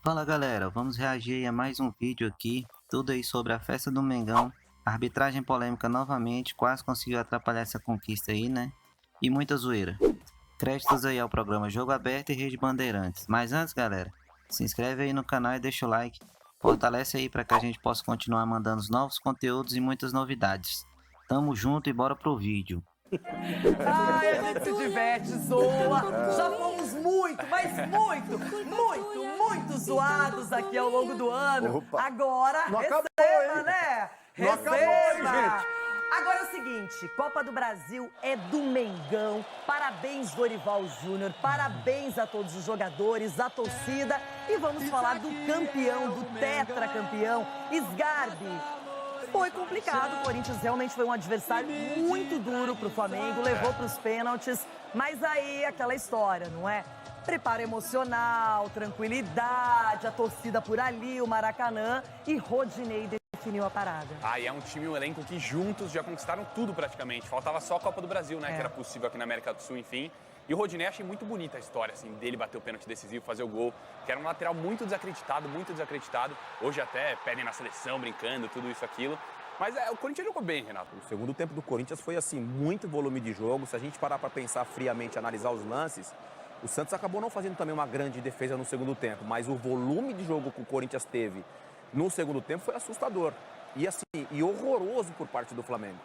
Fala galera, vamos reagir a mais um vídeo aqui, tudo aí sobre a festa do Mengão, arbitragem polêmica novamente, quase conseguiu atrapalhar essa conquista aí, né? E muita zoeira. Créditos aí ao programa Jogo Aberto e Rede Bandeirantes. Mas antes galera, se inscreve aí no canal e deixa o like, fortalece aí para que a gente possa continuar mandando os novos conteúdos e muitas novidades. Tamo junto e bora pro vídeo. Ai, a gente se diverte, zoa. Já fomos muito, mas muito zoados aqui ao longo do ano. Opa. Agora, Não acabou, receba, hein? né? Não acabou, hein, gente? Agora é o seguinte, Copa do Brasil é do Mengão. Parabéns, Dorival Júnior. Parabéns a todos os jogadores, a torcida. E vamos falar do campeão, do tetracampeão, Sgarbi. Foi complicado, o Corinthians realmente foi um adversário muito duro pro Flamengo, levou pros pênaltis, mas aí aquela história, não é? Preparo emocional, tranquilidade, a torcida por ali, o Maracanã e Rodinei definiu a parada. E é um time, um elenco que juntos já conquistaram tudo praticamente. Faltava só a Copa do Brasil, né? Que era possível aqui na América do Sul, enfim. E o Rodinei, achei muito bonita a história, assim, dele bater o pênalti decisivo, fazer o gol. Que era um lateral muito desacreditado, muito desacreditado. Hoje até pedem na seleção, brincando, tudo isso, aquilo. Mas o Corinthians jogou bem, Renato. O segundo tempo do Corinthians foi assim, muito volume de jogo. Se a gente parar para pensar friamente, analisar os lances, o Santos acabou não fazendo também uma grande defesa no segundo tempo, mas o volume de jogo que o Corinthians teve no segundo tempo foi assustador. E assim, e horroroso por parte do Flamengo.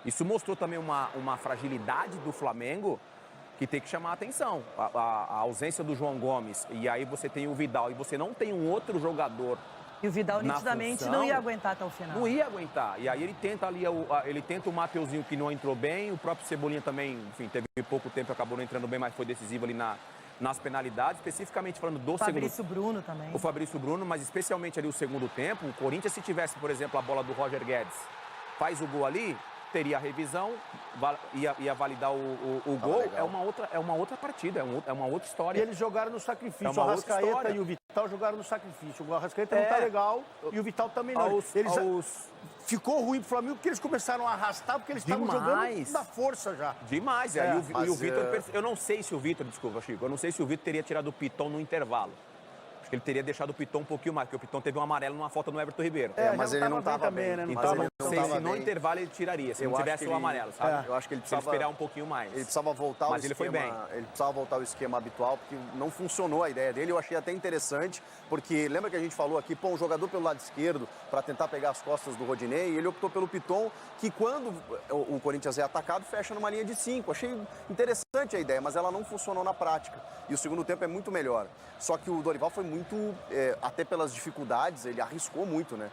Isso mostrou também uma fragilidade do Flamengo que tem que chamar a atenção. A ausência do João Gomes, e aí você tem o Vidal, e você não tem um outro jogador. E o Vidal Na nitidamente função, não ia aguentar até o final. Não ia aguentar. E aí ele tenta ali, ele tenta o Mateuzinho que não entrou bem, o próprio Cebolinha também, enfim, teve pouco tempo, acabou não entrando bem, mas foi decisivo ali nas penalidades, especificamente falando do Fabrício Bruno também. O Fabrício Bruno, mas especialmente ali o segundo tempo, o Corinthians, se tivesse, por exemplo, a bola do Roger Guedes, faz o gol ali, teria a revisão, ia validar o gol, é uma outra partida, é uma outra história. E eles jogaram no sacrifício. É uma O outra Arrascaeta história. e o Vital jogaram no sacrifício. O Arrascaeta não tá legal e o Vital também não. Ficou ruim pro Flamengo porque eles começaram a arrastar, porque eles estavam jogando da força já. Demais. E o Vitor, eu não sei se o Vitor, desculpa, Chico, eu não sei se o Vitor teria tirado o Piton no intervalo. Acho que ele teria deixado o Piton um pouquinho mais, porque o Piton teve um amarelo numa falta no Everton Ribeiro. Mas ele não tava bem, né? Então, não sei se no intervalo ele tiraria, se não tivesse o amarelo, sabe? Eu acho que ele precisava esperar um pouquinho mais. Ele precisava voltar Mas ele foi bem. Ele precisava voltar ao esquema habitual, porque não funcionou a ideia dele. Eu achei até interessante, porque lembra que a gente falou aqui, um jogador pelo lado esquerdo para tentar pegar as costas do Rodinei, e ele optou pelo Piton, que quando o Corinthians é atacado, fecha numa linha de 5. Achei interessante a ideia, mas ela não funcionou na prática. E o segundo tempo é muito melhor. Só que o Dorival foi muito, até pelas dificuldades, ele arriscou muito, né?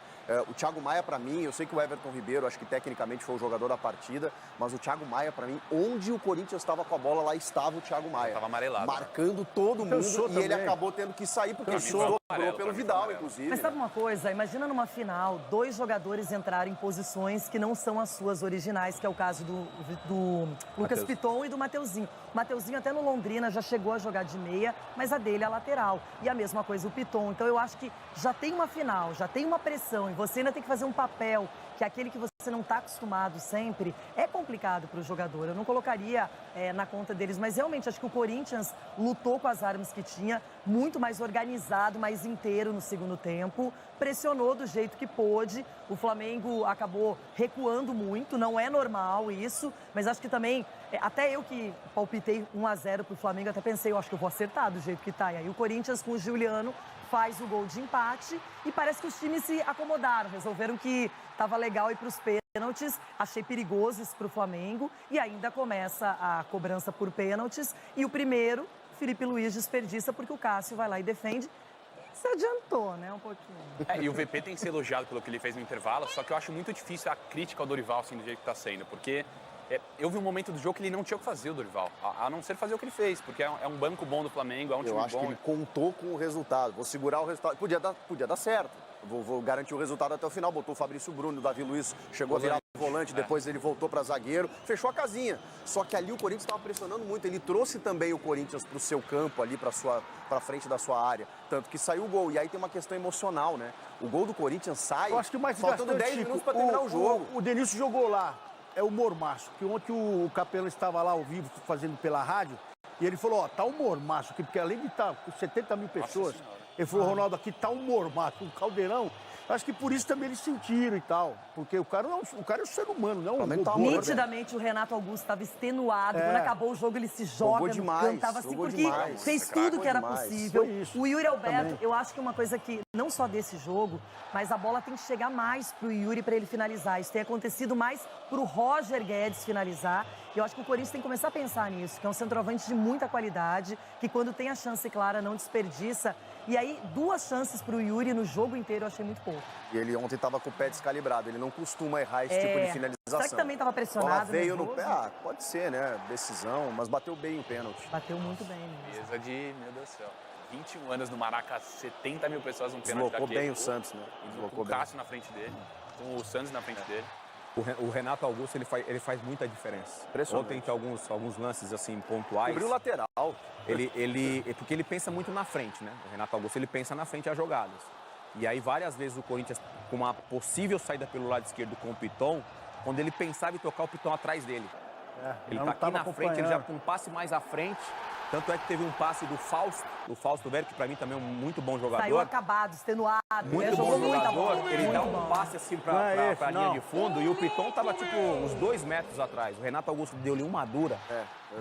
O Thiago Maia, para mim, eu sei que o Everton Ribeiro, acho que tecnicamente foi o jogador da partida, mas o Thiago Maia, para mim, onde o Corinthians estava com a bola, lá estava o Thiago Maia. Tava amarelado. Marcando todo mundo, e ele também. acabou tendo que sair, porque ele sobrou pelo Vidal, inclusive. Mas sabe uma coisa? Imagina numa final, dois jogadores entrarem em posições que não são as suas originais, que é o caso do Lucas Piton e do Mateuzinho. O Mateuzinho até no Londrina já chegou a jogar de meia, mas a dele é a lateral. E a mesma coisa o Piton. Então eu acho que já tem uma final, já tem uma pressão, e você ainda tem que fazer um papel que é aquele que você não está acostumado sempre, é complicado para o jogador. Eu não colocaria na conta deles, mas realmente acho que o Corinthians lutou com as armas que tinha, muito mais organizado, mais inteiro no segundo tempo, pressionou do jeito que pôde. O Flamengo acabou recuando muito, não é normal isso, mas acho que também, até eu que palpitei 1-0 para o Flamengo, até pensei, eu acho que eu vou acertar do jeito que está. E aí o Corinthians com o Giuliano faz o gol de empate e parece que os times se acomodaram, resolveram que estava legal ir para os pênaltis. Achei perigoso isso para o Flamengo e ainda começa a cobrança por pênaltis. E o primeiro, Felipe Luiz desperdiça porque o Cássio vai lá e defende. Se adiantou, né, um pouquinho. E o VP tem que ser elogiado pelo que ele fez no intervalo, só que eu acho muito difícil a crítica ao Dorival, assim, do jeito que está sendo, porque eu vi um momento do jogo que ele não tinha o que fazer, o Dorival, a não ser fazer o que ele fez, porque é um banco bom do Flamengo, é um time bom. Eu acho que ele contou com o resultado. Vou segurar o resultado. Podia dar certo. Vou garantir o resultado até o final. Botou o Fabrício Bruno, o Davi Luiz chegou a virar volante, depois ele voltou para zagueiro, fechou a casinha. Só que ali o Corinthians estava pressionando muito. Ele trouxe também o Corinthians para o seu campo ali, para frente da sua área. Tanto que saiu o gol. E aí tem uma questão emocional, né? O gol do Corinthians sai, Eu acho que o mais faltando 10 minutos para terminar o jogo. O Denilson jogou lá. É o mormaço, que ontem o Capelão estava lá ao vivo fazendo pela rádio, e ele falou, tá um mormaço aqui, porque além de estar com 70 mil pessoas, Ele falou, Ronaldo, aqui tá um mormaço, um caldeirão. Acho que por isso também eles sentiram e tal. Porque o cara é um ser humano, não um robô. Nitidamente o Renato Augusto estava extenuado. Quando acabou o jogo, ele se joga no campo. Tava assim porque fez tudo que era possível. O Yuri Alberto, eu acho que uma coisa que, não só desse jogo, mas a bola tem que chegar mais pro Yuri para ele finalizar. Isso tem acontecido mais pro Roger Guedes finalizar. E eu acho que o Corinthians tem que começar a pensar nisso, que é um centroavante de muita qualidade, que quando tem a chance clara não desperdiça. E aí, 2 chances pro Yuri no jogo inteiro eu achei muito pouco. E ele ontem estava com o pé descalibrado, ele não costuma errar esse tipo de finalização. Será que também estava pressionado? Bola veio no pé, pode ser, né? Decisão, mas bateu bem o pênalti. Bateu muito bem mesmo. Mesa de, meu Deus do céu, 21 anos no Maraca, 70 mil pessoas no pênalti. Deslocou bem o Santos, né? Com o Cássio na frente dele, com o Santos na frente dele. O Renato Augusto, ele faz muita diferença. Ontem tem alguns lances assim pontuais. Cobriu o lateral. Porque ele pensa muito na frente, né? O Renato Augusto, ele pensa na frente as jogadas. E aí, várias vezes, o Corinthians, com uma possível saída pelo lado esquerdo com o Piton, quando ele pensava em tocar o Piton atrás dele. Ele tá aqui na frente, ele já com um passe mais à frente. Tanto é que teve um passe do Fausto Vera, que pra mim também é um muito bom jogador. Saiu acabado, extenuado. Muito bom jogador. Ele dá um passe assim pra linha de fundo e o Piton tava tipo uns 2 metros atrás. O Renato Augusto deu-lhe uma dura.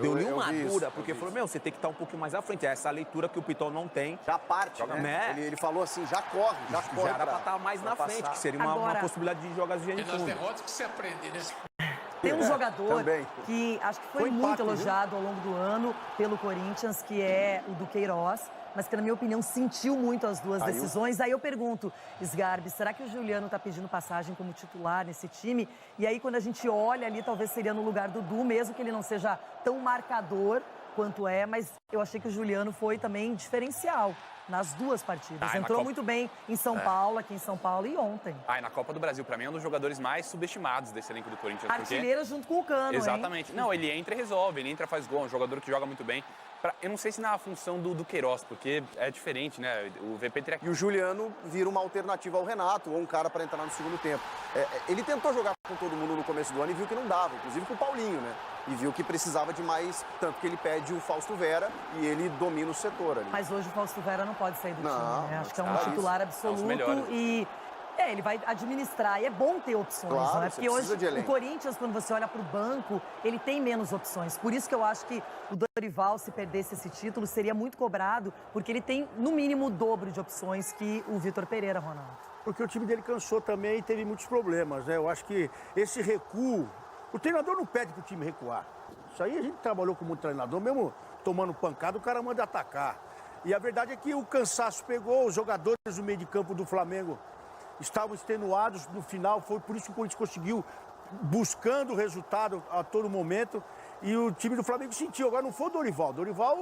Deu-lhe uma dura, porque falou, você tem que estar um pouquinho mais à frente. É essa leitura que o Piton não tem. Já parte, né? Ele falou assim, já corre. Já era pra estar mais na frente, que seria uma possibilidade de jogar de fundo. É nas derrotas que você aprende, né? Tem um jogador que acho que foi muito elogiado ao longo do ano pelo Corinthians, que é o Duqueiroz, mas que, na minha opinião, sentiu muito as 2 decisões. Aí eu pergunto, Sgarbi, será que o Juliano está pedindo passagem como titular nesse time? E aí, quando a gente olha ali, talvez seria no lugar do Dudu, mesmo que ele não seja tão marcador quanto é, mas eu achei que o Juliano foi também diferencial nas 2 partidas. Entrou muito bem em São Paulo, aqui em São Paulo e ontem. E na Copa do Brasil, pra mim, é um dos jogadores mais subestimados desse elenco do Corinthians. Artilheiro junto com o Cano, Exatamente. Não, ele entra e resolve, ele entra e faz gol, é um jogador que joga muito bem. Eu não sei se na função do Queiroz, porque é diferente, né? O VP teria... E o Juliano vira uma alternativa ao Renato, ou um cara para entrar no segundo tempo. Ele tentou jogar com todo mundo no começo do ano e viu que não dava, inclusive com o Paulinho, né? E viu que precisava de mais, tanto que ele pede o Fausto Vera e ele domina o setor ali. Mas hoje o Fausto Vera não pode sair do time, né? Acho que é um titular absoluto e... ele vai administrar. E é bom ter opções, claro, né? Porque hoje o Corinthians, quando você olha para o banco, ele tem menos opções. Por isso que eu acho que o Dorival, se perdesse esse título, seria muito cobrado, porque ele tem, no mínimo, o dobro de opções que o Vitor Pereira, Ronaldo. Porque o time dele cansou também e teve muitos problemas, né? Eu acho que esse recuo... O treinador não pede pro time recuar. Isso aí a gente trabalhou com muito treinador, mesmo tomando pancada, o cara manda atacar. E a verdade é que o cansaço pegou, os jogadores do meio de campo do Flamengo estavam extenuados no final, foi por isso que o Corinthians conseguiu, buscando o resultado a todo momento, e o time do Flamengo sentiu. Agora não foi o Dorival. Dorival,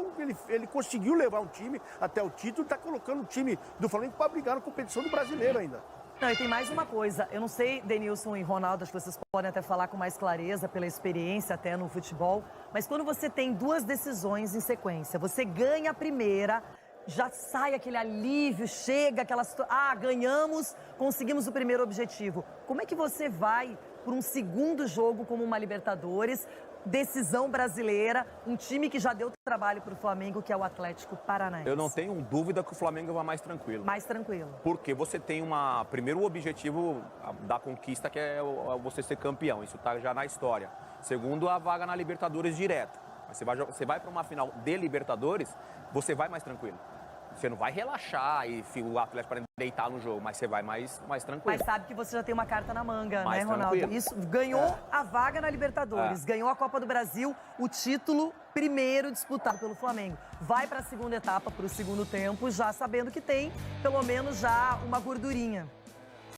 ele conseguiu levar um time até o título e está colocando o time do Flamengo para brigar na competição do brasileiro ainda. Não, e tem mais uma coisa. Eu não sei, Denilson e Ronaldo, acho que vocês podem até falar com mais clareza, pela experiência até no futebol, mas quando você tem 2 decisões em sequência, você ganha a primeira, já sai aquele alívio, chega aquela situação, ganhamos, conseguimos o primeiro objetivo. Como é que você vai para um segundo jogo como uma Libertadores, decisão brasileira, um time que já deu trabalho para o Flamengo, que é o Atlético Paranaense? Eu não tenho dúvida que o Flamengo vai mais tranquilo. Mais tranquilo. Porque você tem primeiro o objetivo da conquista, que é você ser campeão, isso está já na história. Segundo, a vaga na Libertadores direto. Você vai para uma final de Libertadores, você vai mais tranquilo. Você não vai relaxar e o Atlético para deitar no jogo, mas você vai mais tranquilo. Mas sabe que você já tem uma carta na manga, mais né, Ronaldo? Tranquilo. Isso, ganhou a vaga na Libertadores, ganhou a Copa do Brasil, o título primeiro disputado pelo Flamengo. Vai para a segunda etapa, para o segundo tempo, já sabendo que tem pelo menos já uma gordurinha.